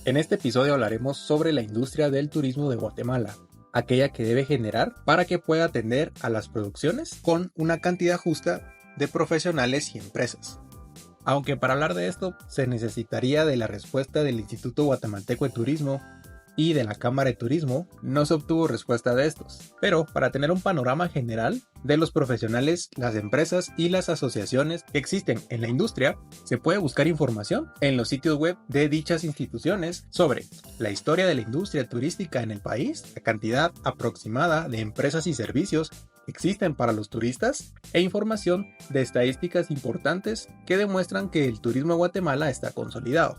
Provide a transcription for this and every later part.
En este episodio hablaremos sobre la industria del turismo de Guatemala, aquella que debe generar para que pueda atender a las producciones con una cantidad justa de profesionales y empresas. Aunque para hablar de esto se necesitaría de la respuesta del Instituto Guatemalteco de Turismo y de la Cámara de Turismo, no se obtuvo respuesta de estos. Pero para tener un panorama general de los profesionales, las empresas y las asociaciones que existen en la industria, se puede buscar información en los sitios web de dichas instituciones sobre la historia de la industria turística en el país, la cantidad aproximada de empresas y servicios que existen para los turistas e información de estadísticas importantes que demuestran que el turismo en Guatemala está consolidado.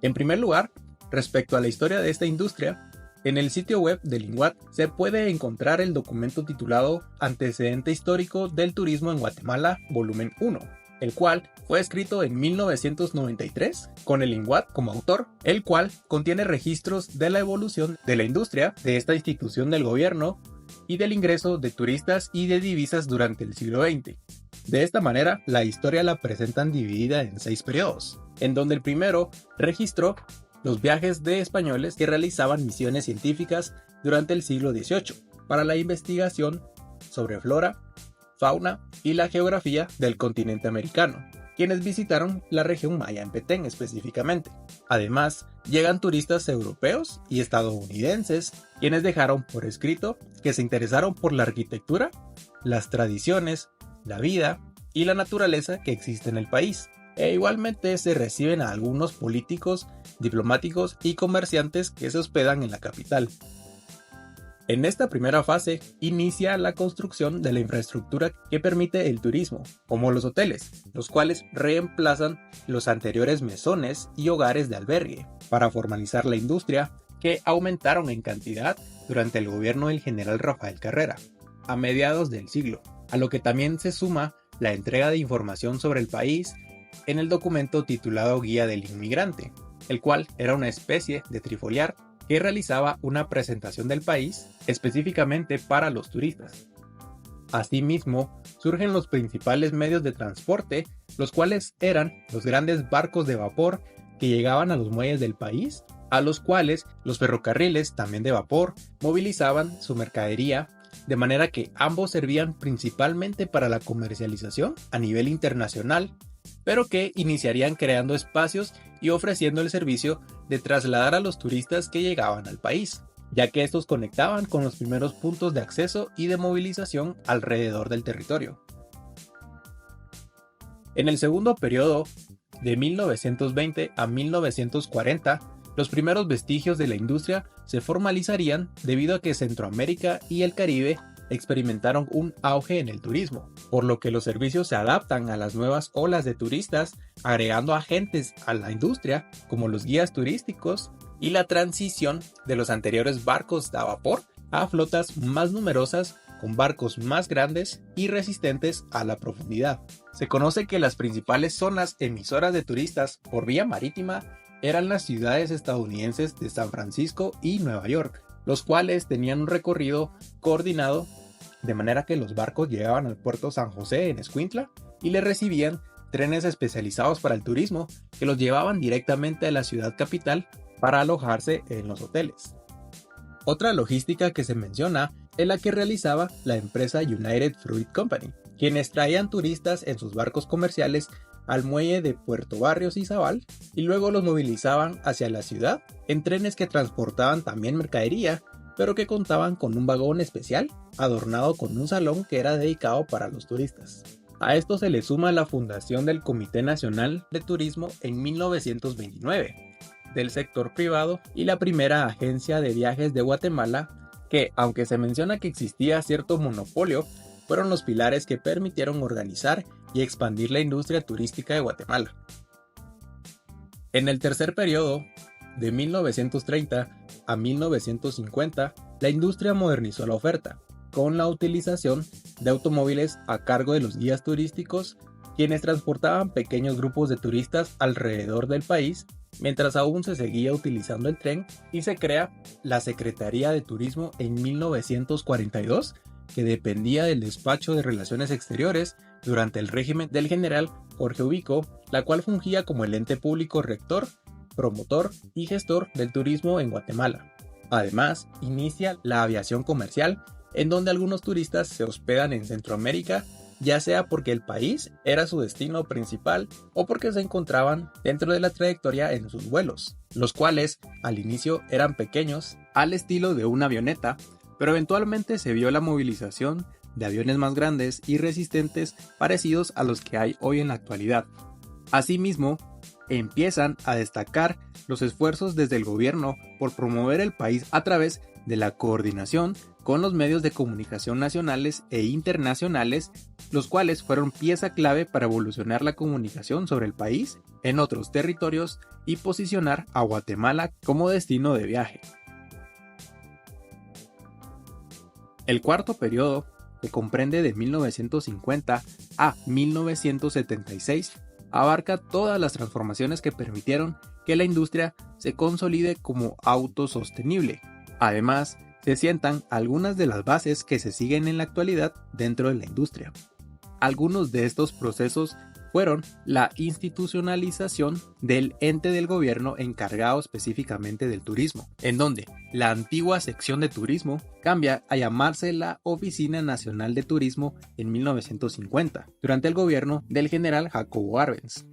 En primer lugar, respecto a la historia de esta industria, en el sitio web del INGUAT se puede encontrar el documento titulado Antecedente Histórico del Turismo en Guatemala, volumen 1, el cual fue escrito en 1993 con el INGUAT como autor, el cual contiene registros de la evolución de la industria de esta institución del gobierno y del ingreso de turistas y de divisas durante el siglo XX. De esta manera, la historia la presentan dividida en 6 periodos, en donde el primero registró los viajes de españoles que realizaban misiones científicas durante el siglo XVIII para la investigación sobre flora, fauna y la geografía del continente americano, quienes visitaron la región maya en Petén específicamente. Además, llegan turistas europeos y estadounidenses, quienes dejaron por escrito que se interesaron por la arquitectura, las tradiciones, la vida y la naturaleza que existe en el país. E igualmente se reciben a algunos políticos, diplomáticos y comerciantes que se hospedan en la capital. En esta primera fase inicia la construcción de la infraestructura que permite el turismo, como los hoteles, los cuales reemplazan los anteriores mesones y hogares de albergue, para formalizar la industria que aumentaron en cantidad durante el gobierno del general Rafael Carrera, a mediados del siglo, a lo que también se suma la entrega de información sobre el país en el documento titulado Guía del Inmigrante, el cual era una especie de trifoliar que realizaba una presentación del país específicamente para los turistas. Asimismo, surgen los principales medios de transporte, los cuales eran los grandes barcos de vapor que llegaban a los muelles del país, a los cuales los ferrocarriles, también de vapor, movilizaban su mercadería, de manera que ambos servían principalmente para la comercialización a nivel internacional, pero que iniciarían creando espacios y ofreciendo el servicio de trasladar a los turistas que llegaban al país, ya que estos conectaban con los primeros puntos de acceso y de movilización alrededor del territorio. En el segundo periodo, de 1920 a 1940, los primeros vestigios de la industria se formalizarían debido a que Centroamérica y el Caribe experimentaron un auge en el turismo, por lo que los servicios se adaptan a las nuevas olas de turistas, agregando agentes a la industria como los guías turísticos y la transición de los anteriores barcos a vapor a flotas más numerosas con barcos más grandes y resistentes a la profundidad. Se conoce que las principales zonas emisoras de turistas por vía marítima eran las ciudades estadounidenses de San Francisco y Nueva York, los cuales tenían un recorrido coordinado de manera que los barcos llegaban al puerto San José en Escuintla y le recibían trenes especializados para el turismo que los llevaban directamente a la ciudad capital para alojarse en los hoteles. Otra logística que se menciona es la que realizaba la empresa United Fruit Company, quienes traían turistas en sus barcos comerciales al muelle de Puerto Barrios y Zabal y luego los movilizaban hacia la ciudad en trenes que transportaban también mercadería, pero que contaban con un vagón especial adornado con un salón que era dedicado para los turistas. A esto se le suma la fundación del Comité Nacional de Turismo en 1929 del sector privado y la primera agencia de viajes de Guatemala que, aunque se menciona que existía cierto monopolio, fueron los pilares que permitieron organizar y expandir la industria turística de Guatemala. En el tercer periodo, de 1930 a 1950, la industria modernizó la oferta, con la utilización de automóviles a cargo de los guías turísticos, quienes transportaban pequeños grupos de turistas alrededor del país, mientras aún se seguía utilizando el tren, y se crea la Secretaría de Turismo en 1942, que dependía del Despacho de Relaciones Exteriores durante el régimen del general Jorge Ubico, la cual fungía como el ente público rector promotor y gestor del turismo en Guatemala. Además, inicia la aviación comercial, en donde algunos turistas se hospedan en Centroamérica, ya sea porque el país era su destino principal o porque se encontraban dentro de la trayectoria en sus vuelos, los cuales al inicio eran pequeños, al estilo de una avioneta, pero eventualmente se vio la movilización de aviones más grandes y resistentes parecidos a los que hay hoy en la actualidad. Asimismo, empiezan a destacar los esfuerzos desde el gobierno por promover el país a través de la coordinación con los medios de comunicación nacionales e internacionales, los cuales fueron pieza clave para evolucionar la comunicación sobre el país en otros territorios y posicionar a Guatemala como destino de viaje. El cuarto periodo, que comprende de 1950 a 1976, abarca todas las transformaciones que permitieron que la industria se consolide como autosostenible. Además, se sientan algunas de las bases que se siguen en la actualidad dentro de la industria. Algunos de estos procesos fueron la institucionalización del ente del gobierno encargado específicamente del turismo, en donde la antigua sección de turismo cambia a llamarse la Oficina Nacional de Turismo en 1950, durante el gobierno del general Jacobo Arbenz,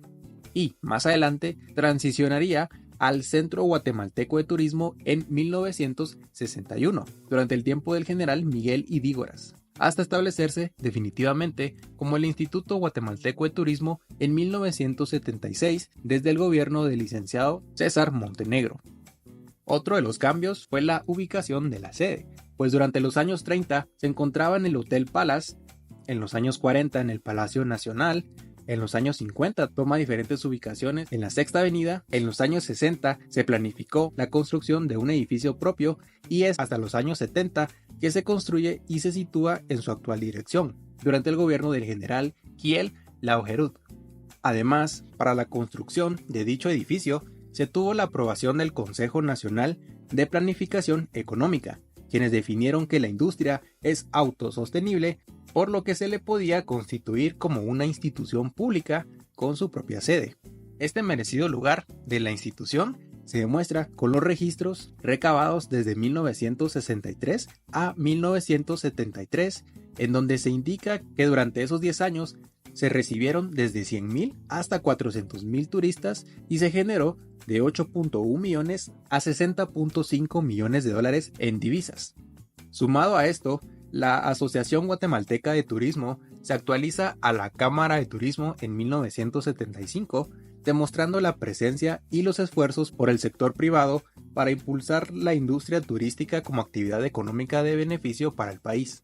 y más adelante transicionaría al Centro Guatemalteco de Turismo en 1961, durante el tiempo del general Miguel Ydígoras, hasta establecerse definitivamente como el Instituto Guatemalteco de Turismo en 1976 desde el gobierno del licenciado César Montenegro. Otro de los cambios fue la ubicación de la sede, pues durante los años 30 se encontraba en el Hotel Palace, en los años 40 en el Palacio Nacional, en los años 50 toma diferentes ubicaciones en la Sexta Avenida, en los años 60 se planificó la construcción de un edificio propio y es hasta los años 70 que se construye y se sitúa en su actual dirección, durante el gobierno del general Kiel Laugerud. Además, para la construcción de dicho edificio se tuvo la aprobación del Consejo Nacional de Planificación Económica, quienes definieron que la industria es autosostenible, por lo que se le podía constituir como una institución pública con su propia sede. Este merecido lugar de la institución se demuestra con los registros recabados desde 1963 a 1973, en donde se indica que durante esos 10 años se recibieron desde 100,000 hasta 400,000 turistas y se generó de 8.1 millones a 60.5 millones de dólares en divisas. Sumado a esto, la Asociación Guatemalteca de Turismo se actualiza a la Cámara de Turismo en 1975, demostrando la presencia y los esfuerzos por el sector privado para impulsar la industria turística como actividad económica de beneficio para el país.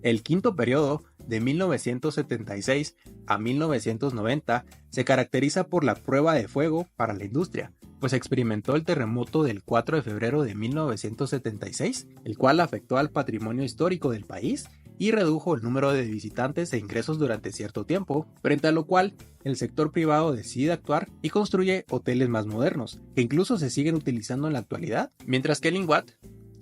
El quinto periodo, de 1976 a 1990, se caracteriza por la prueba de fuego para la industria, pues experimentó el terremoto del 4 de febrero de 1976, el cual afectó al patrimonio histórico del país y redujo el número de visitantes e ingresos durante cierto tiempo, frente a lo cual el sector privado decide actuar y construye hoteles más modernos, que incluso se siguen utilizando en la actualidad, mientras que el INGUAT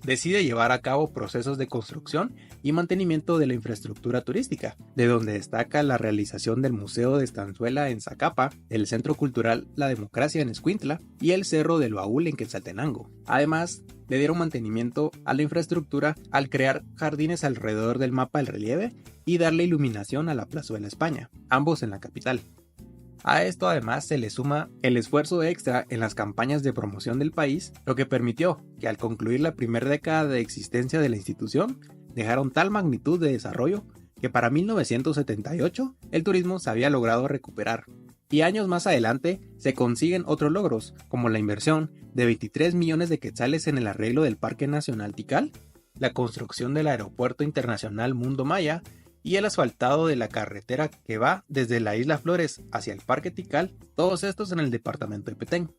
decide llevar a cabo procesos de construcción y mantenimiento de la infraestructura turística, de donde destaca la realización del Museo de Estanzuela en Zacapa, el Centro Cultural La Democracia en Escuintla y el Cerro del Baúl en Quetzaltenango. Además, le dieron mantenimiento a la infraestructura al crear jardines alrededor del mapa del relieve y darle iluminación a la Plazuela España, ambos en la capital. A esto además se le suma el esfuerzo extra en las campañas de promoción del país, lo que permitió que al concluir la primera década de existencia de la institución, dejaron tal magnitud de desarrollo que para 1978 el turismo se había logrado recuperar. Y años más adelante se consiguen otros logros, como la inversión de 23 millones de quetzales en el arreglo del Parque Nacional Tikal, la construcción del Aeropuerto Internacional Mundo Maya, y el asfaltado de la carretera que va desde la Isla Flores hacia el Parque Tikal, todos estos en el departamento de Petén.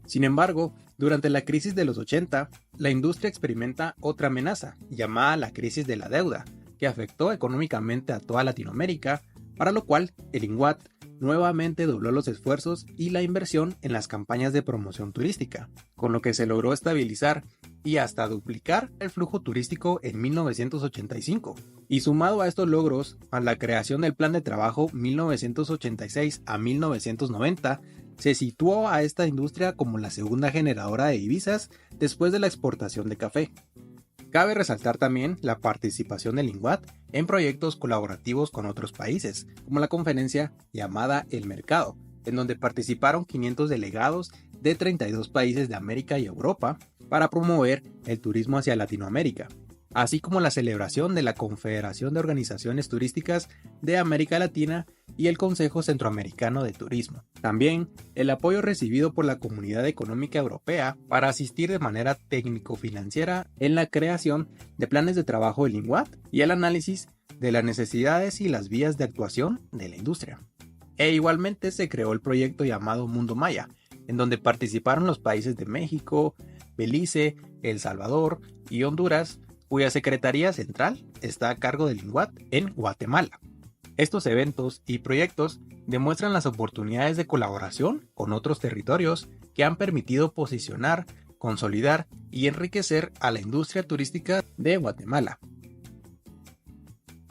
Sin embargo, durante la crisis de los 80, la industria experimenta otra amenaza, llamada la crisis de la deuda, que afectó económicamente a toda Latinoamérica, para lo cual el INGUAT nuevamente dobló los esfuerzos y la inversión en las campañas de promoción turística, con lo que se logró estabilizar y hasta duplicar el flujo turístico en 1985. Y sumado a estos logros, a la creación del Plan de Trabajo 1986 a 1990, Se situó a esta industria como la segunda generadora de divisas después de la exportación de café. Cabe resaltar también la participación del INGUAT en proyectos colaborativos con otros países, como la conferencia llamada El Mercado, en donde participaron 500 delegados de 32 países de América y Europa para promover el turismo hacia Latinoamérica, así como la celebración de la Confederación de Organizaciones Turísticas de América Latina y el Consejo Centroamericano de Turismo. También el apoyo recibido por la Comunidad Económica Europea para asistir de manera técnico-financiera en la creación de planes de trabajo del INGUAT y el análisis de las necesidades y las vías de actuación de la industria. E igualmente se creó el proyecto llamado Mundo Maya, en donde participaron los países de México, Belice, El Salvador y Honduras, cuya Secretaría Central está a cargo del INGUAT en Guatemala. Estos eventos y proyectos demuestran las oportunidades de colaboración con otros territorios que han permitido posicionar, consolidar y enriquecer a la industria turística de Guatemala.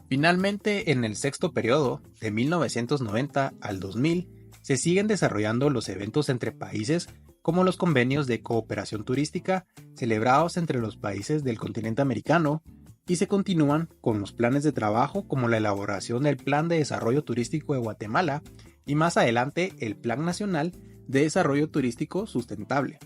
Finalmente, en el sexto periodo, de 1990 al 2000, se siguen desarrollando los eventos entre países como los convenios de cooperación turística celebrados entre los países del continente americano, y se continúan con los planes de trabajo como la elaboración del Plan de Desarrollo Turístico de Guatemala y más adelante el Plan Nacional de Desarrollo Turístico Sustentable.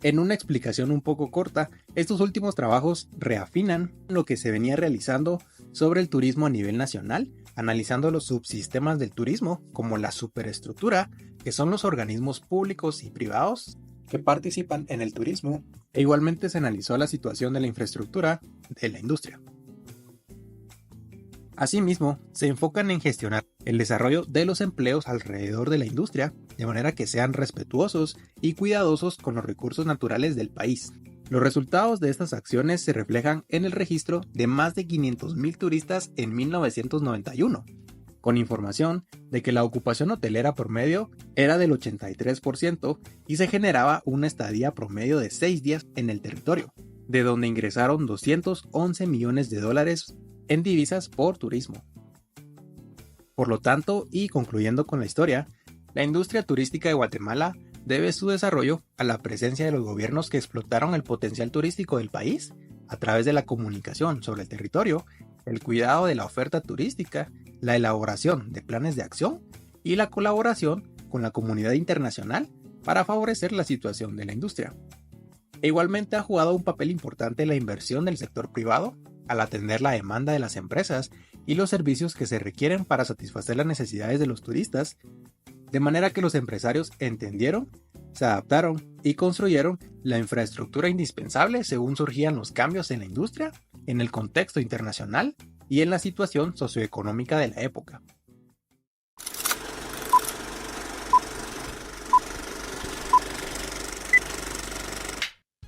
En una explicación un poco corta, estos últimos trabajos reafinan lo que se venía realizando sobre el turismo a nivel nacional, analizando los subsistemas del turismo como la superestructura, que son los organismos públicos y privados que participan en el turismo, e igualmente se analizó la situación de la infraestructura de la industria. Asimismo, se enfocan en gestionar el desarrollo de los empleos alrededor de la industria, de manera que sean respetuosos y cuidadosos con los recursos naturales del país. Los resultados de estas acciones se reflejan en el registro de más de 500,000 turistas en 1991, con información de que la ocupación hotelera promedio era del 83% y se generaba una estadía promedio de 6 días en el territorio, de donde ingresaron 211 millones de dólares en divisas por turismo. Por lo tanto, y concluyendo con la historia, la industria turística de Guatemala debe su desarrollo a la presencia de los gobiernos que explotaron el potencial turístico del país a través de la comunicación sobre el territorio, el cuidado de la oferta turística, la elaboración de planes de acción y la colaboración con la comunidad internacional para favorecer la situación de la industria. E igualmente ha jugado un papel importante la inversión del sector privado al atender la demanda de las empresas y los servicios que se requieren para satisfacer las necesidades de los turistas, de manera que los empresarios entendieron, se adaptaron y construyeron la infraestructura indispensable según surgían los cambios en la industria, en el contexto internacional y en la situación socioeconómica de la época.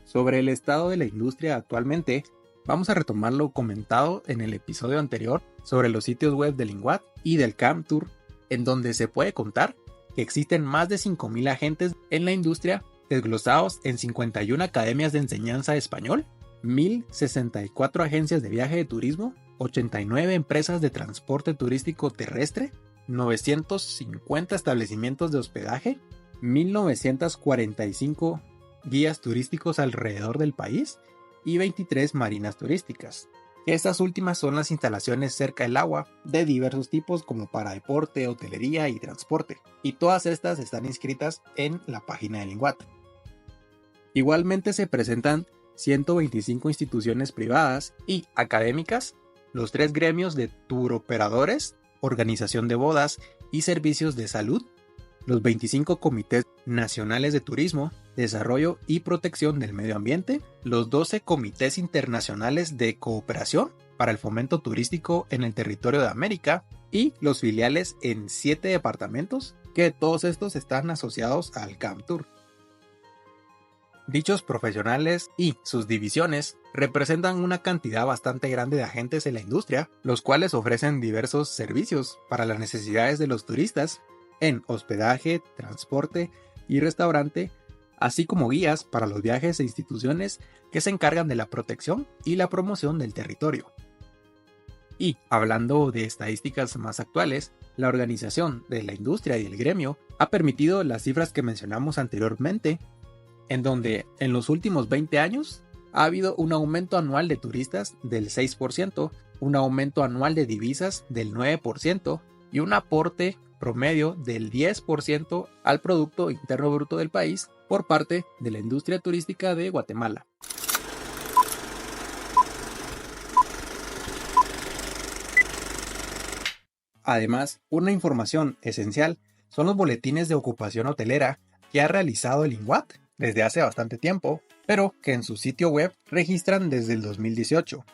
Sobre el estado de la industria actualmente, vamos a retomar lo comentado en el episodio anterior sobre los sitios web del INGUAT y del CAMTUR, en donde se puede contar que existen más de 5,000 agentes en la industria desglosados en 51 academias de enseñanza de español, 1,064 agencias de viaje de turismo, 89 empresas de transporte turístico terrestre, 950 establecimientos de hospedaje, 1,945 guías turísticos alrededor del país y 23 marinas turísticas. Estas últimas son las instalaciones cerca del agua de diversos tipos como para deporte, hotelería y transporte, y todas estas están inscritas en la página del INGUAT. Igualmente se presentan 125 instituciones privadas y académicas, los 3 gremios de turoperadores, organización de bodas y servicios de salud, los 25 comités nacionales de turismo, desarrollo y protección del medio ambiente, los 12 comités internacionales de cooperación para el fomento turístico en el territorio de América y los filiales en 7 departamentos, que todos estos están asociados al CAMTUR. Dichos profesionales y sus divisiones representan una cantidad bastante grande de agentes en la industria, los cuales ofrecen diversos servicios para las necesidades de los turistas en hospedaje, transporte y restaurante, así como guías para los viajes e instituciones que se encargan de la protección y la promoción del territorio. Y hablando de estadísticas más actuales, la Organización de la Industria y el Gremio ha permitido las cifras que mencionamos anteriormente, en donde en los últimos 20 años ha habido un aumento anual de turistas del 6%, un aumento anual de divisas del 9% y un aporte promedio del 10% al Producto Interno Bruto del país por parte de la industria turística de Guatemala. Además, una información esencial son los boletines de ocupación hotelera que ha realizado el INGUAT desde hace bastante tiempo, pero que en su sitio web registran desde el 2018,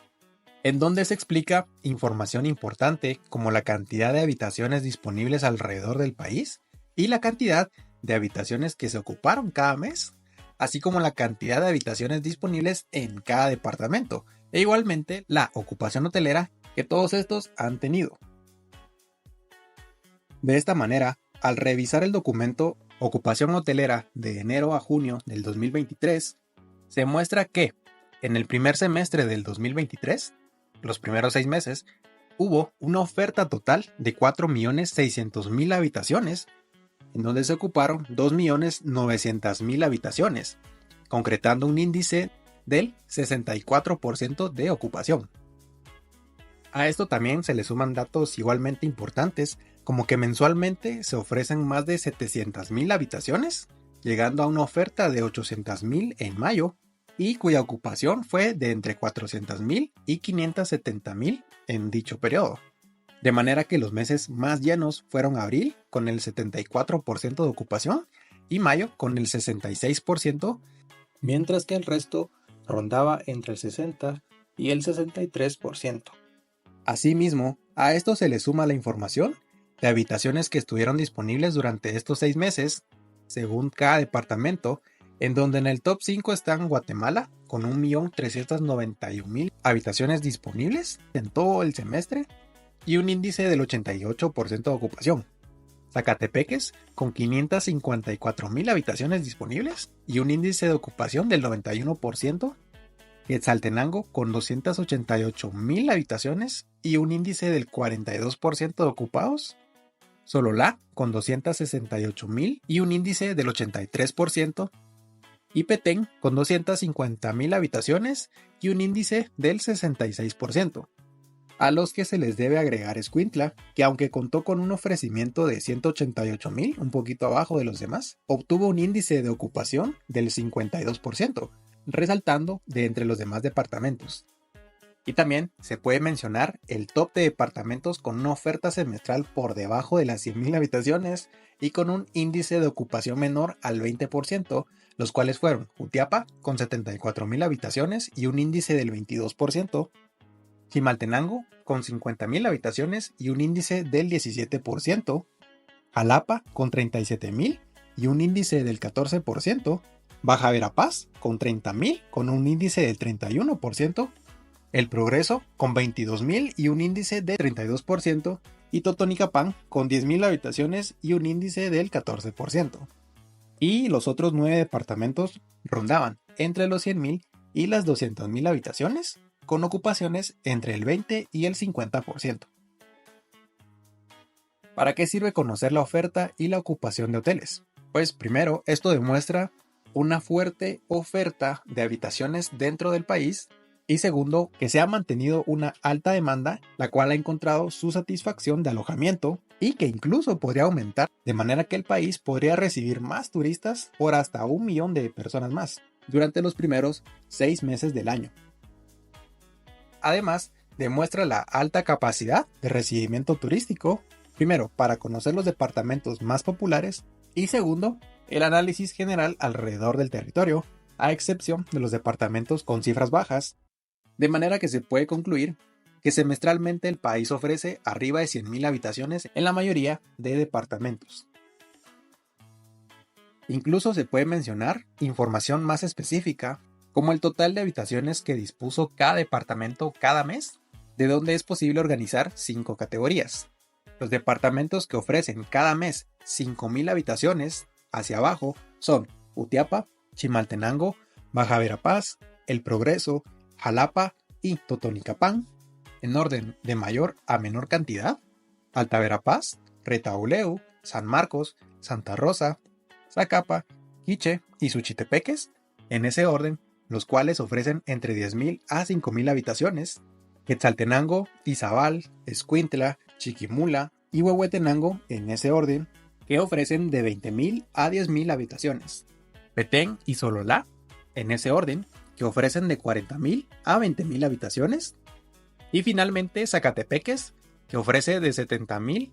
en donde se explica información importante como la cantidad de habitaciones disponibles alrededor del país y la cantidad de habitaciones que se ocuparon cada mes, así como la cantidad de habitaciones disponibles en cada departamento, e igualmente la ocupación hotelera que todos estos han tenido. De esta manera, al revisar el documento Ocupación Hotelera de enero a junio del 2023, se muestra que en el primer semestre del 2023, los primeros 6 meses, hubo una oferta total de 4.600.000 habitaciones, en donde se ocuparon 2.900.000 habitaciones, concretando un índice del 64% de ocupación. A esto también se le suman datos igualmente importantes, como que mensualmente se ofrecen más de 700.000 habitaciones, llegando a una oferta de 800.000 en mayo, y cuya ocupación fue de entre 400.000 y 570.000 en dicho periodo. De manera que los meses más llenos fueron abril con el 74% de ocupación y mayo con el 66%, mientras que el resto rondaba entre el 60 y el 63%. Asimismo, a esto se le suma la información de habitaciones que estuvieron disponibles durante estos 6 meses, según cada departamento, en donde en el top 5 están Guatemala, con 1.391.000 habitaciones disponibles en todo el semestre y un índice del 88% de ocupación. Zacatepeques, con 554.000 habitaciones disponibles y un índice de ocupación del 91%. Quetzaltenango, con 288.000 habitaciones y un índice del 42% de ocupados. Sololá, con 268.000 y un índice del 83%. Y Petén, con 250.000 habitaciones y un índice del 66%. A los que se les debe agregar Escuintla, que aunque contó con un ofrecimiento de 188.000, un poquito abajo de los demás, obtuvo un índice de ocupación del 52%, resaltando de entre los demás departamentos. Y también se puede mencionar el top de departamentos con una oferta semestral por debajo de las 100.000 habitaciones y con un índice de ocupación menor al 20%, los cuales fueron Jutiapa con 74.000 habitaciones y un índice del 22%, Chimaltenango con 50.000 habitaciones y un índice del 17%, Jalapa con 37.000 y un índice del 14%, Baja Verapaz con 30.000 con un índice del 31%, El Progreso con 22.000 y un índice del 32%, y Totonicapán con 10.000 habitaciones y un índice del 14%. Y los otros 9 departamentos rondaban entre los 100.000 y las 200.000 habitaciones, con ocupaciones entre el 20 y el 50%. ¿Para qué sirve conocer la oferta y la ocupación de hoteles? Pues primero, esto demuestra una fuerte oferta de habitaciones dentro del país, y segundo, que se ha mantenido una alta demanda, la cual ha encontrado su satisfacción de alojamiento y que incluso podría aumentar, de manera que el país podría recibir más turistas por hasta 1 millón de personas más durante los primeros 6 meses del año. Además, demuestra la alta capacidad de recibimiento turístico, primero, para conocer los departamentos más populares, y segundo, el análisis general alrededor del territorio, a excepción de los departamentos con cifras bajas, de manera que se puede concluir que semestralmente el país ofrece arriba de 100.000 habitaciones en la mayoría de departamentos. Incluso se puede mencionar información más específica, como el total de habitaciones que dispuso cada departamento cada mes, de donde es posible organizar 5 categorías. Los departamentos que ofrecen cada mes 5.000 habitaciones hacia abajo son Jutiapa, Chimaltenango, Baja Verapaz, El Progreso, Jalapa y Totonicapán. en orden de mayor a menor cantidad: Alta Verapaz, Retauleu, San Marcos, Santa Rosa, Zacapa, Quiche y Suchitepeques, en ese orden, los cuales ofrecen entre 10,000 a 5,000 habitaciones. Quetzaltenango, Izabal, Escuintla, Chiquimula y Huehuetenango, en ese orden, que ofrecen de 20,000 a 10,000 habitaciones. Petén y Sololá, en ese orden, que ofrecen de 40,000 a 20,000 habitaciones. Y finalmente Zacatepeques, que ofrece de 70,000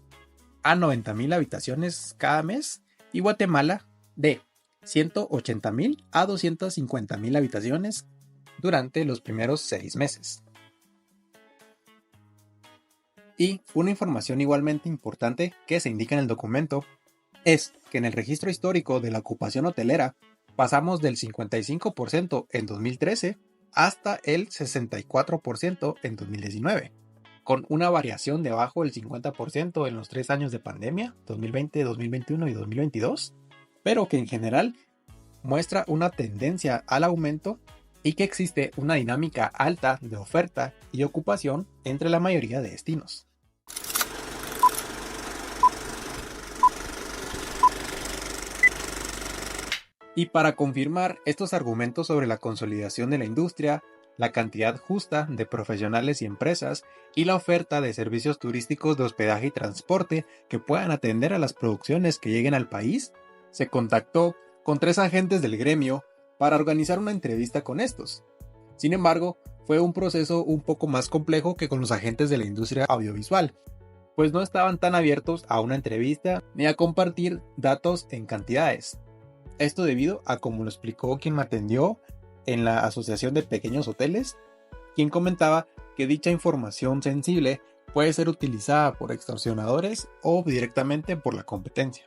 a 90,000 habitaciones cada mes. Y Guatemala, de 180,000 a 250,000 habitaciones durante los primeros 6 meses. Y una información igualmente importante que se indica en el documento es que en el registro histórico de la ocupación hotelera pasamos del 55% en 2013 hasta el 64% en 2019, con una variación debajo del 50% en los 3 años de pandemia, 2020, 2021 y 2022, pero que en general muestra una tendencia al aumento y que existe una dinámica alta de oferta y ocupación entre la mayoría de destinos. Y para confirmar estos argumentos sobre la consolidación de la industria, la cantidad justa de profesionales y empresas y la oferta de servicios turísticos de hospedaje y transporte que puedan atender a las producciones que lleguen al país, se contactó con 3 agentes del gremio para organizar una entrevista con estos. Sin embargo, fue un proceso un poco más complejo que con los agentes de la industria audiovisual, pues no estaban tan abiertos a una entrevista ni a compartir datos en cantidades. Esto debido a, como lo explicó quien me atendió en la Asociación de Pequeños Hoteles, quien comentaba que dicha información sensible puede ser utilizada por extorsionadores o directamente por la competencia.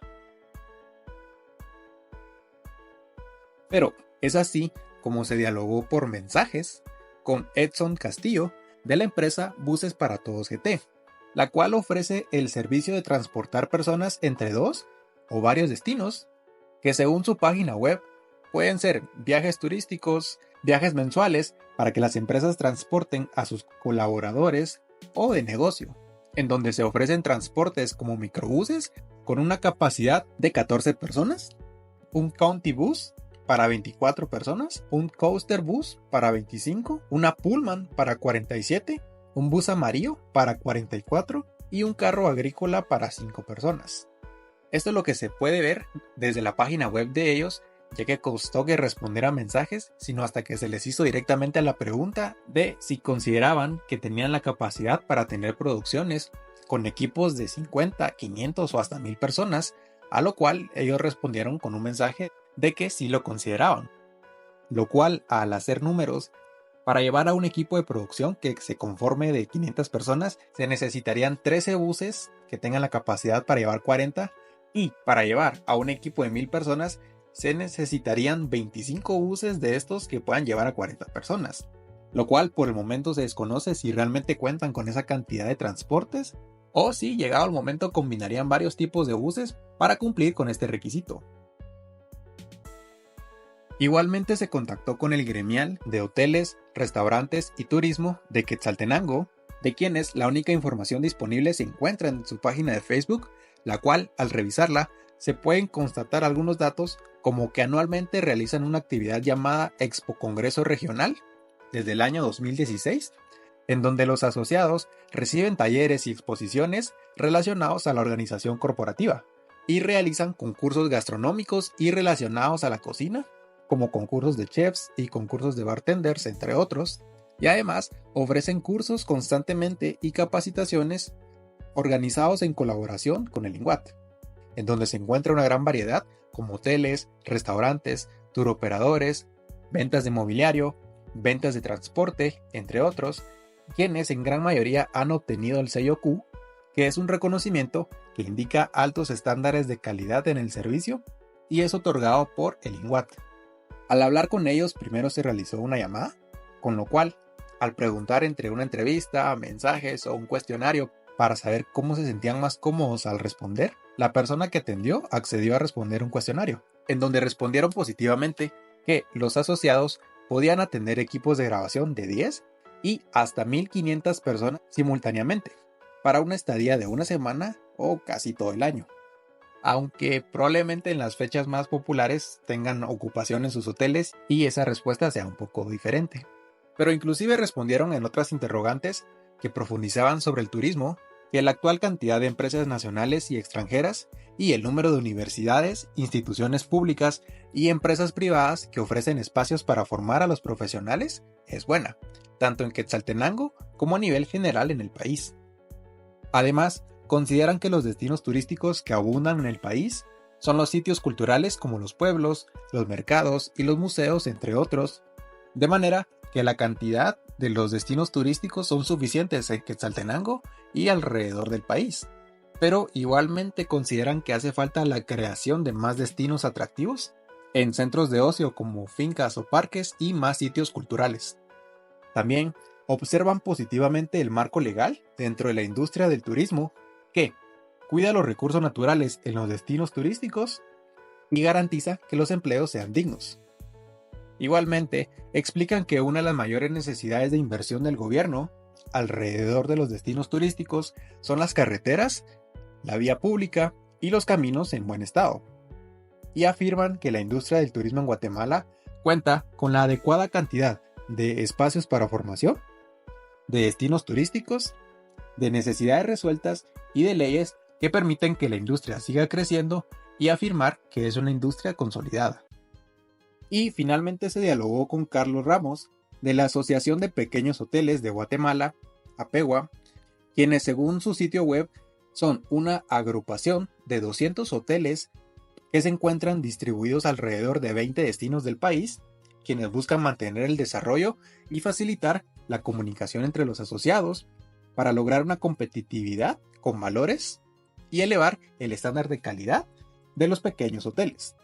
Pero es así como se dialogó por mensajes con Edson Castillo de la empresa Buses para Todos GT, la cual ofrece el servicio de transportar personas entre 2 o varios destinos, que según su página web pueden ser viajes turísticos, viajes mensuales para que las empresas transporten a sus colaboradores o de negocio, en donde se ofrecen transportes como microbuses con una capacidad de 14 personas, un county bus para 24 personas, un coaster bus para 25, una pullman para 47, un bus amarillo para 44 y un carro agrícola para 5 personas. Esto es lo que se puede ver desde la página web de ellos, ya que costó que responder a mensajes, sino hasta que se les hizo directamente a la pregunta de si consideraban que tenían la capacidad para tener producciones con equipos de 50, 500 o hasta 1,000 personas, a lo cual ellos respondieron con un mensaje de que sí lo consideraban. Lo cual, al hacer números, para llevar a un equipo de producción que se conforme de 500 personas, se necesitarían 13 buses que tengan la capacidad para llevar 40, y para llevar a un equipo de 1,000 personas se necesitarían 25 buses de estos que puedan llevar a 40 personas, lo cual por el momento se desconoce si realmente cuentan con esa cantidad de transportes o si llegado el momento combinarían varios tipos de buses para cumplir con este requisito. Igualmente se contactó con el gremial de hoteles, restaurantes y turismo de Quetzaltenango, de quienes la única información disponible se encuentra en su página de Facebook, la cual, al revisarla, se pueden constatar algunos datos como que anualmente realizan una actividad llamada Expo Congreso Regional desde el año 2016, en donde los asociados reciben talleres y exposiciones relacionados a la organización corporativa y realizan concursos gastronómicos y relacionados a la cocina, como concursos de chefs y concursos de bartenders, entre otros, y además ofrecen cursos constantemente y capacitaciones organizados en colaboración con el INGUAT, en donde se encuentra una gran variedad como hoteles, restaurantes, turoperadores, ventas de mobiliario, ventas de transporte, entre otros, quienes en gran mayoría han obtenido el sello Q, que es un reconocimiento que indica altos estándares de calidad en el servicio y es otorgado por el INGUAT. Al hablar con ellos primero se realizó una llamada, con lo cual, al preguntar entre una entrevista, mensajes o un cuestionario para saber cómo se sentían más cómodos al responder, la persona que atendió accedió a responder un cuestionario, en donde respondieron positivamente que los asociados podían atender equipos de grabación de 10 y hasta 1.500 personas simultáneamente, para una estadía de una semana o casi todo el año. Aunque probablemente en las fechas más populares tengan ocupación en sus hoteles y esa respuesta sea un poco diferente. Pero inclusive respondieron en otras interrogantes que profundizaban sobre el turismo, que la actual cantidad de empresas nacionales y extranjeras y el número de universidades, instituciones públicas y empresas privadas que ofrecen espacios para formar a los profesionales es buena, tanto en Quetzaltenango como a nivel general en el país. Además, consideran que los destinos turísticos que abundan en el país son los sitios culturales como los pueblos, los mercados y los museos, entre otros, de manera que la cantidad de los destinos turísticos son suficientes en Quetzaltenango y alrededor del país, pero igualmente consideran que hace falta la creación de más destinos atractivos en centros de ocio como fincas o parques y más sitios culturales. También observan positivamente el marco legal dentro de la industria del turismo que cuida los recursos naturales en los destinos turísticos y garantiza que los empleos sean dignos. Igualmente, explican que una de las mayores necesidades de inversión del gobierno alrededor de los destinos turísticos son las carreteras, la vía pública y los caminos en buen estado. Y afirman que la industria del turismo en Guatemala cuenta con la adecuada cantidad de espacios para formación, de destinos turísticos, de necesidades resueltas y de leyes que permiten que la industria siga creciendo y afirmar que es una industria consolidada. Y finalmente se dialogó con Carlos Ramos, de la Asociación de Pequeños Hoteles de Guatemala, APEGUA, quienes según su sitio web son una agrupación de 200 hoteles que se encuentran distribuidos alrededor de 20 destinos del país, quienes buscan mantener el desarrollo y facilitar la comunicación entre los asociados para lograr una competitividad con valores y elevar el estándar de calidad de los pequeños hoteles.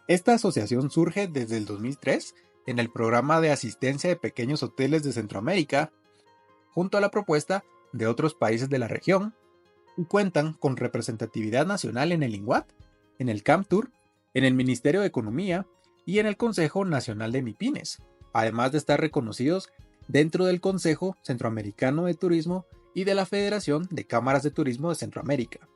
Esta asociación surge desde el 2003 en el programa de asistencia de pequeños hoteles de Centroamérica, junto a la propuesta de otros países de la región, y cuentan con representatividad nacional en el INGUAT, en el CAMTUR, en el Ministerio de Economía y en el Consejo Nacional de MIPYMES, además de estar reconocidos dentro del Consejo Centroamericano de Turismo y de la Federación de Cámaras de Turismo de Centroamérica.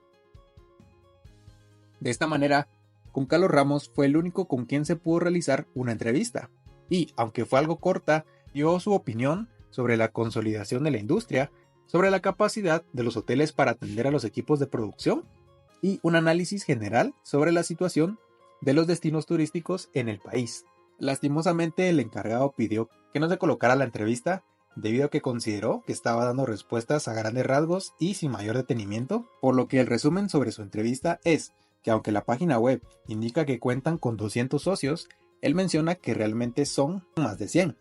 De esta manera, con Carlos Ramos fue el único con quien se pudo realizar una entrevista, y, aunque fue algo corta, dio su opinión sobre la consolidación de la industria, sobre la capacidad de los hoteles para atender a los equipos de producción, y un análisis general sobre la situación de los destinos turísticos en el país. Lastimosamente, el encargado pidió que no se colocara la entrevista debido a que consideró que estaba dando respuestas a grandes rasgos y sin mayor detenimiento, por lo que el resumen sobre su entrevista es que aunque la página web indica que cuentan con 200 socios, él menciona que realmente son más de 100,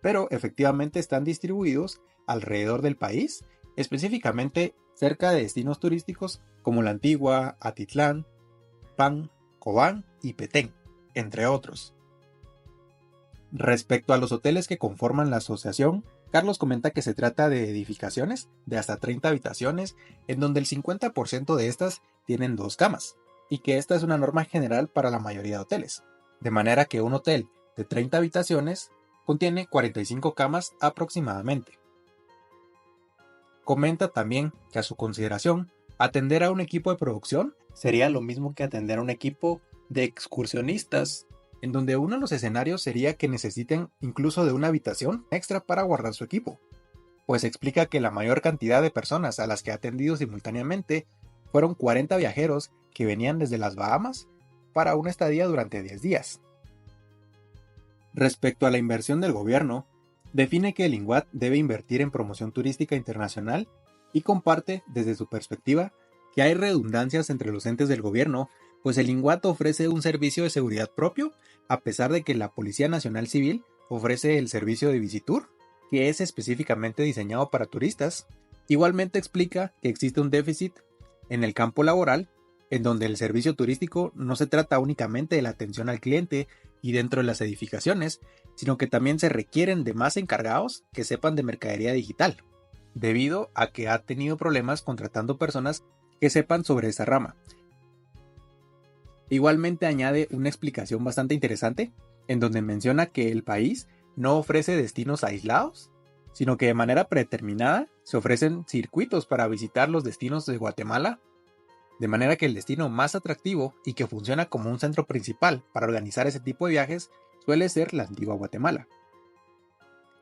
pero efectivamente están distribuidos alrededor del país, específicamente cerca de destinos turísticos como La Antigua, Atitlán, Pan, Cobán y Petén, entre otros. Respecto a los hoteles que conforman la asociación, Carlos comenta que se trata de edificaciones de hasta 30 habitaciones, en donde el 50% de estas tienen 2 camas, y que esta es una norma general para la mayoría de hoteles, de manera que un hotel de 30 habitaciones contiene 45 camas aproximadamente. Comenta también que a su consideración, atender a un equipo de producción sería lo mismo que atender a un equipo de excursionistas, en donde uno de los escenarios sería que necesiten incluso de una habitación extra para guardar su equipo, pues explica que la mayor cantidad de personas a las que ha atendido simultáneamente fueron 40 viajeros que venían desde las Bahamas para una estadía durante 10 días. Respecto a la inversión del gobierno, define que el INGUAT debe invertir en promoción turística internacional y comparte, desde su perspectiva, que hay redundancias entre los entes del gobierno, pues el INGUAT ofrece un servicio de seguridad propio, a pesar de que la Policía Nacional Civil ofrece el servicio de Visitur, que es específicamente diseñado para turistas. Igualmente explica que existe un déficit en el campo laboral, en donde el servicio turístico no se trata únicamente de la atención al cliente y dentro de las edificaciones, sino que también se requieren de más encargados que sepan de mercadería digital, debido a que ha tenido problemas contratando personas que sepan sobre esa rama. Igualmente añade una explicación bastante interesante, en donde menciona que el país no ofrece destinos aislados, sino que de manera predeterminada se ofrecen circuitos para visitar los destinos de Guatemala, de manera que el destino más atractivo y que funciona como un centro principal para organizar ese tipo de viajes suele ser la antigua Guatemala.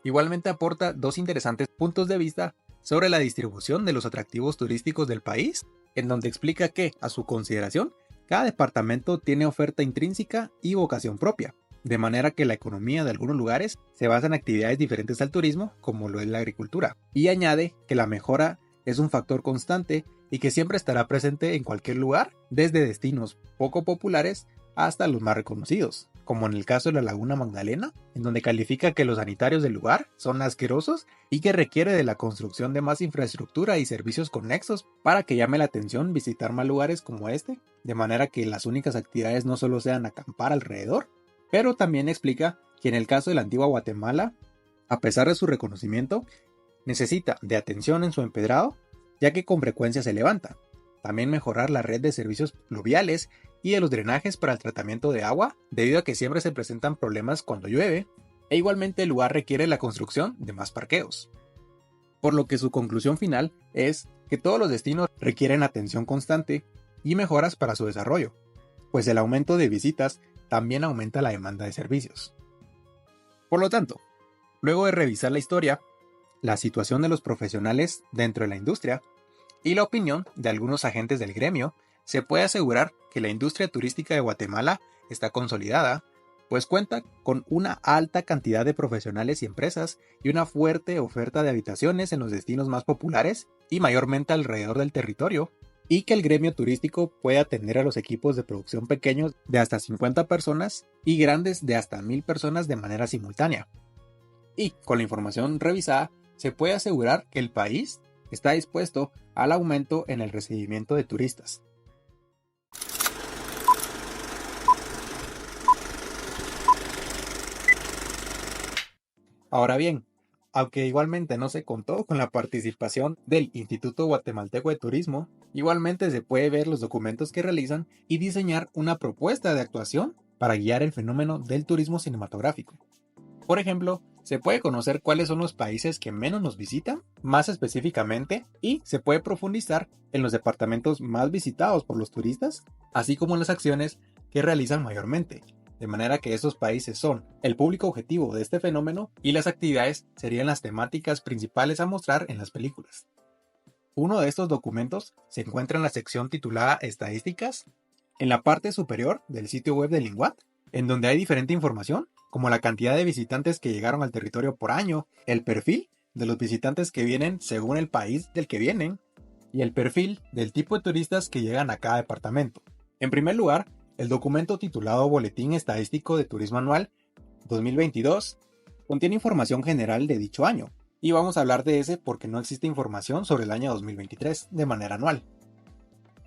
Igualmente aporta dos interesantes puntos de vista sobre la distribución de los atractivos turísticos del país, en donde explica que, a su consideración, cada departamento tiene oferta intrínseca y vocación propia, de manera que la economía de algunos lugares se basa en actividades diferentes al turismo, como lo es la agricultura, y añade que la mejora es un factor constante y que siempre estará presente en cualquier lugar, desde destinos poco populares hasta los más reconocidos, como en el caso de la Laguna Magdalena, en donde califica que los sanitarios del lugar son asquerosos y que requiere de la construcción de más infraestructura y servicios conexos para que llame la atención visitar más lugares como este, de manera que las únicas actividades no solo sean acampar alrededor, pero también explica que en el caso de la antigua Guatemala, a pesar de su reconocimiento, necesita de atención en su empedrado, ya que con frecuencia se levanta. También mejorar la red de servicios pluviales y de los drenajes para el tratamiento de agua, debido a que siempre se presentan problemas cuando llueve, e igualmente el lugar requiere la construcción de más parqueos. Por lo que su conclusión final es que todos los destinos requieren atención constante y mejoras para su desarrollo, pues el aumento de visitas también aumenta la demanda de servicios. Por lo tanto, luego de revisar la historia, la situación de los profesionales dentro de la industria y la opinión de algunos agentes del gremio, se puede asegurar que la industria turística de Guatemala está consolidada, pues cuenta con una alta cantidad de profesionales y empresas y una fuerte oferta de habitaciones en los destinos más populares y mayormente alrededor del territorio, y que el gremio turístico puede atender a los equipos de producción pequeños de hasta 50 personas y grandes de hasta 1000 personas de manera simultánea. Y con la información revisada, se puede asegurar que el país está dispuesto al aumento en el recibimiento de turistas. Ahora bien, aunque igualmente no se contó con la participación del Instituto Guatemalteco de Turismo, igualmente se puede ver los documentos que realizan y diseñar una propuesta de actuación para guiar el fenómeno del turismo cinematográfico. Por ejemplo, se puede conocer cuáles son los países que menos nos visitan, más específicamente, y se puede profundizar en los departamentos más visitados por los turistas, así como en las acciones que realizan mayormente, de manera que estos países son el público objetivo de este fenómeno y las actividades serían las temáticas principales a mostrar en las películas. Uno de estos documentos se encuentra en la sección titulada Estadísticas, en la parte superior del sitio web de Linguat, en donde hay diferente información, como la cantidad de visitantes que llegaron al territorio por año, el perfil de los visitantes que vienen según el país del que vienen, y el perfil del tipo de turistas que llegan a cada departamento. En primer lugar, el documento titulado Boletín Estadístico de Turismo Anual 2022 contiene información general de dicho año, y vamos a hablar de ese porque no existe información sobre el año 2023 de manera anual.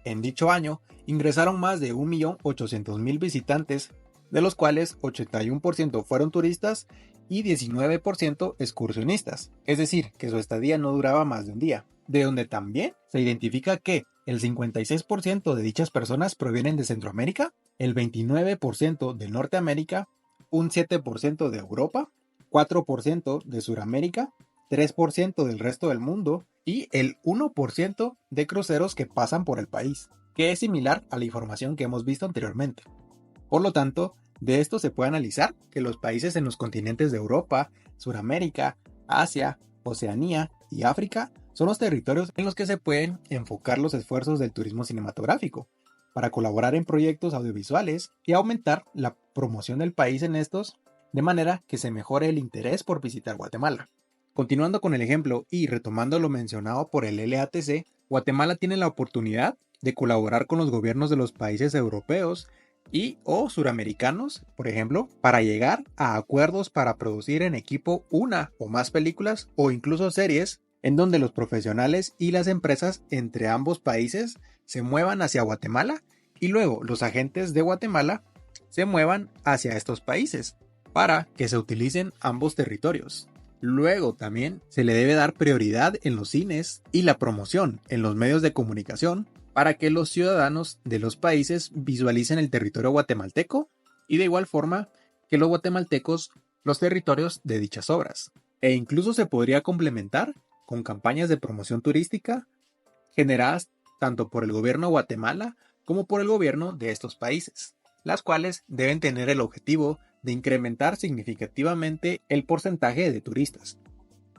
En dicho año ingresaron más de 1.800.000 visitantes, de los cuales 81% fueron turistas y 19% excursionistas, es decir, que su estadía no duraba más de un día, de donde también se identifica que el 56% de dichas personas provienen de Centroamérica, el 29% de Norteamérica, un 7% de Europa, 4% de Suramérica, 3% del resto del mundo y el 1% de cruceros que pasan por el país, que es similar a la información que hemos visto anteriormente. Por lo tanto, de esto se puede analizar que los países en los continentes de Europa, Suramérica, Asia, Oceanía y África son los territorios en los que se pueden enfocar los esfuerzos del turismo cinematográfico, para colaborar en proyectos audiovisuales y aumentar la promoción del país en estos, de manera que se mejore el interés por visitar Guatemala. Continuando con el ejemplo y retomando lo mencionado por el LATC, Guatemala tiene la oportunidad de colaborar con los gobiernos de los países europeos y o suramericanos, por ejemplo, para llegar a acuerdos para producir en equipo una o más películas o incluso series en donde los profesionales y las empresas entre ambos países se muevan hacia Guatemala y luego los agentes de Guatemala se muevan hacia estos países para que se utilicen ambos territorios. Luego también se le debe dar prioridad en los cines y la promoción en los medios de comunicación para que los ciudadanos de los países visualicen el territorio guatemalteco y de igual forma que los guatemaltecos los territorios de dichas obras, e incluso se podría complementar con campañas de promoción turística generadas tanto por el gobierno de Guatemala como por el gobierno de estos países, las cuales deben tener el objetivo de incrementar significativamente el porcentaje de turistas.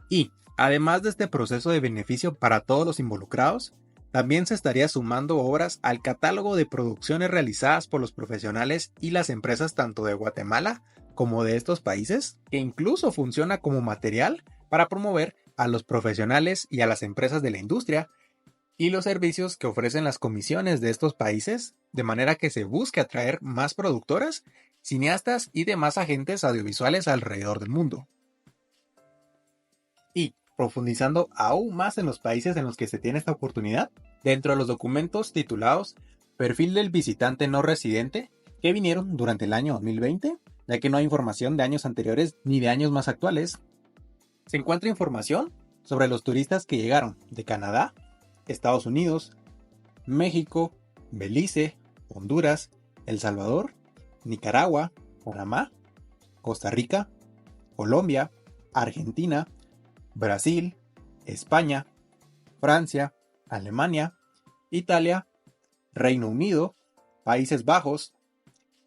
Y, además de este proceso de beneficio para todos los involucrados, también se estaría sumando obras al catálogo de producciones realizadas por los profesionales y las empresas tanto de Guatemala como de estos países, que incluso funciona como material para promover a los profesionales y a las empresas de la industria y los servicios que ofrecen las comisiones de estos países, de manera que se busque atraer más productoras, cineastas y demás agentes audiovisuales alrededor del mundo. Y, profundizando aún más en los países en los que se tiene esta oportunidad, dentro de los documentos titulados Perfil del visitante no residente, que vinieron durante el año 2020, ya que no hay información de años anteriores ni de años más actuales, se encuentra información sobre los turistas que llegaron de Canadá, Estados Unidos, México, Belice, Honduras, El Salvador, Nicaragua, Panamá, Costa Rica, Colombia, Argentina, Brasil, España, Francia, Alemania, Italia, Reino Unido, Países Bajos,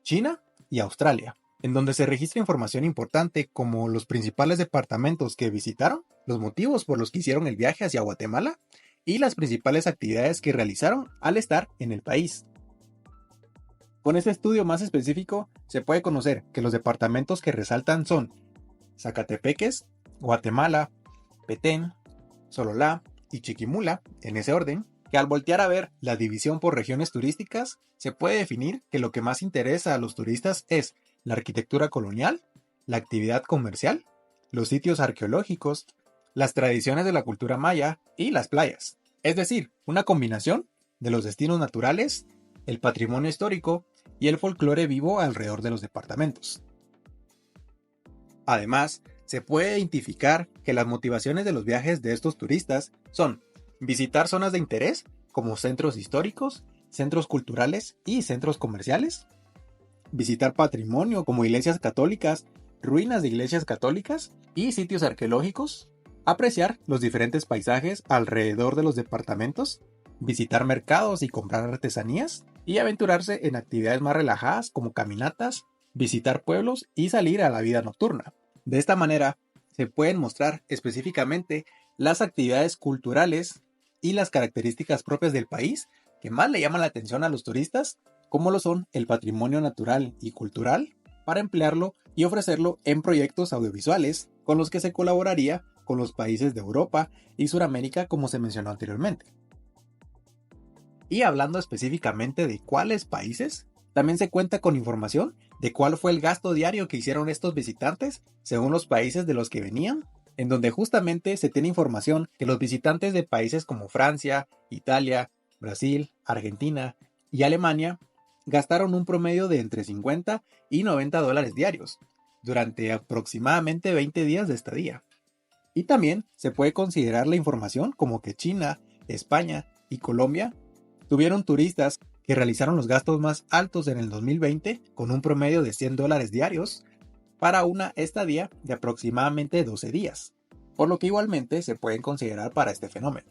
China y Australia, en donde se registra información importante como los principales departamentos que visitaron, los motivos por los que hicieron el viaje hacia Guatemala y las principales actividades que realizaron al estar en el país. Con este estudio más específico se puede conocer que los departamentos que resaltan son Zacatepeques, Guatemala, Petén, Sololá y Chiquimula, en ese orden, que al voltear a ver la división por regiones turísticas, se puede definir que lo que más interesa a los turistas es la arquitectura colonial, la actividad comercial, los sitios arqueológicos, las tradiciones de la cultura maya y las playas. Es decir, una combinación de los destinos naturales, el patrimonio histórico y el folclore vivo alrededor de los departamentos. Además, se puede identificar que las motivaciones de los viajes de estos turistas son visitar zonas de interés como centros históricos, centros culturales y centros comerciales, visitar patrimonio como iglesias católicas, ruinas de iglesias católicas y sitios arqueológicos, apreciar los diferentes paisajes alrededor de los departamentos, visitar mercados y comprar artesanías, y aventurarse en actividades más relajadas como caminatas, visitar pueblos y salir a la vida nocturna. De esta manera, se pueden mostrar específicamente las actividades culturales y las características propias del país que más le llaman la atención a los turistas, como lo son el patrimonio natural y cultural, para emplearlo y ofrecerlo en proyectos audiovisuales con los que se colaboraría con los países de Europa y Sudamérica, como se mencionó anteriormente. Y hablando específicamente de cuáles países, también se cuenta con información de cuál fue el gasto diario que hicieron estos visitantes según los países de los que venían, en donde justamente se tiene información que los visitantes de países como Francia, Italia, Brasil, Argentina y Alemania gastaron un promedio de entre 50 y 90 dólares diarios durante aproximadamente 20 días de estadía. Y también se puede considerar la información como que China, España y Colombia tuvieron turistas que realizaron los gastos más altos en el 2020 con un promedio de 100 dólares diarios para una estadía de aproximadamente 12 días, por lo que igualmente se pueden considerar para este fenómeno.